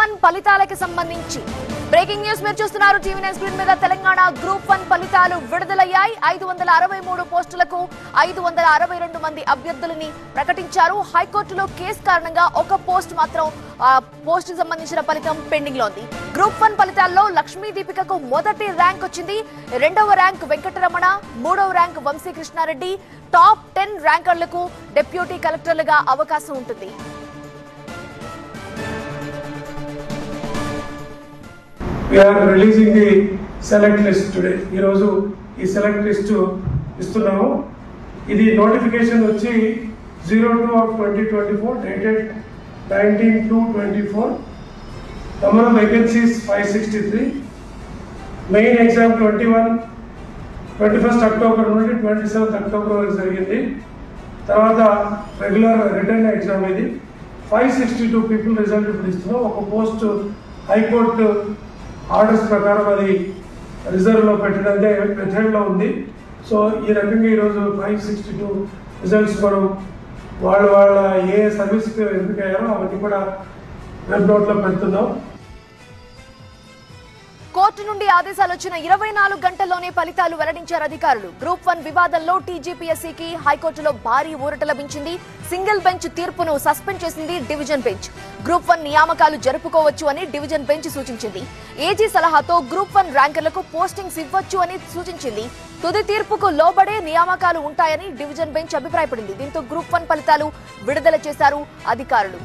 1 ఫలితాలకు సంబంధించి breaking news మీరు చూస్తున్నారు టీవీ 9 స్క్రీన్ మీద. తెలంగాణ గ్రూప్ 1 ఫలితాలు విడుదలయ్యాయి. 563 పోస్టులకు 562 మంది అభ్యర్థులని ప్రకటించారు. హైకోర్టులో కేసు కారణంగా ఒక పోస్ట్ మాత్రం పోస్ట్ సంబంధించిన ఫలితం పెండింగ్ లో ఉంది. గ్రూప్ 1 ఫలితాల్లో లక్ష్మీ దీపికకు మొదటి ర్యాంక్ వచ్చింది. రెండవ ర్యాంక్ వెంకటరమణ, మూడవ ర్యాంక్ వంశీకృష్ణారెడ్డి. టాప్ 10 ర్యాంకర్లకు డిప్యూటీ కలెక్టర్లుగా అవకాశం ఉంటుంది. We are releasing the select list today. ఈ రోజు ఈ సెలెక్ట్ లిస్ట్ ఇస్తున్నాము. ఇది నోటిఫికేషన్ వచ్చి 02/2024 dated 19/2/24. Number of vacancies 563. Main exam 21st October నుండి 27th October వరకు జరిగింది. తర్వాత రెగ్యులర్ రిటర్న్ ఎగ్జామ్ ఇది. 562 పీపుల్ రిజల్ట్ ఇప్పుడు ఇస్తున్నాం. ఒక పోస్ట్ హైకోర్టు ఆర్డర్స్ ప్రకారం అది రిజర్వ్ లో పెట్టడంతో మెథడ్ లో ఉంది. సో ఈ రకంగా ఈరోజు 562 రిజల్ట్స్ మనం వాళ్ళ ఏ సర్వీస్కి ఎంపికయ్యారో అవన్నీ కూడా వెబ్ నోట్ లో పెడుతున్నాం. కోర్టు నుండి ఆదేశాలు వచ్చిన 24 గంటల్లోనే ఫలితాలు వెల్లడించారు అధికారులు. గ్రూప్ 1 వివాదంలో టీజీపీఎస్సీకి హైకోర్టులో భారీ ఊరట లభించింది. సింగిల్ బెంచ్ తీర్పును సస్పెండ్ చేసింది డివిజన్ బెంచ్. గ్రూప్ 1 నియామకాలు జరుపుకోవచ్చు అని డివిజన్ బెంచ్ సూచించింది. ఏజీ సలహాతో గ్రూప్ 1 ర్యాంకర్లకు పోస్టింగ్స్ ఇవ్వచ్చు అని సూచించింది. తుది తీర్పుకు లోబడే నియామకాలు ఉంటాయని డివిజన్ బెంచ్ అభిప్రాయపడింది. దీంతో గ్రూప్ 1 ఫలితాలు విడుదల చేశారు అధికారులు.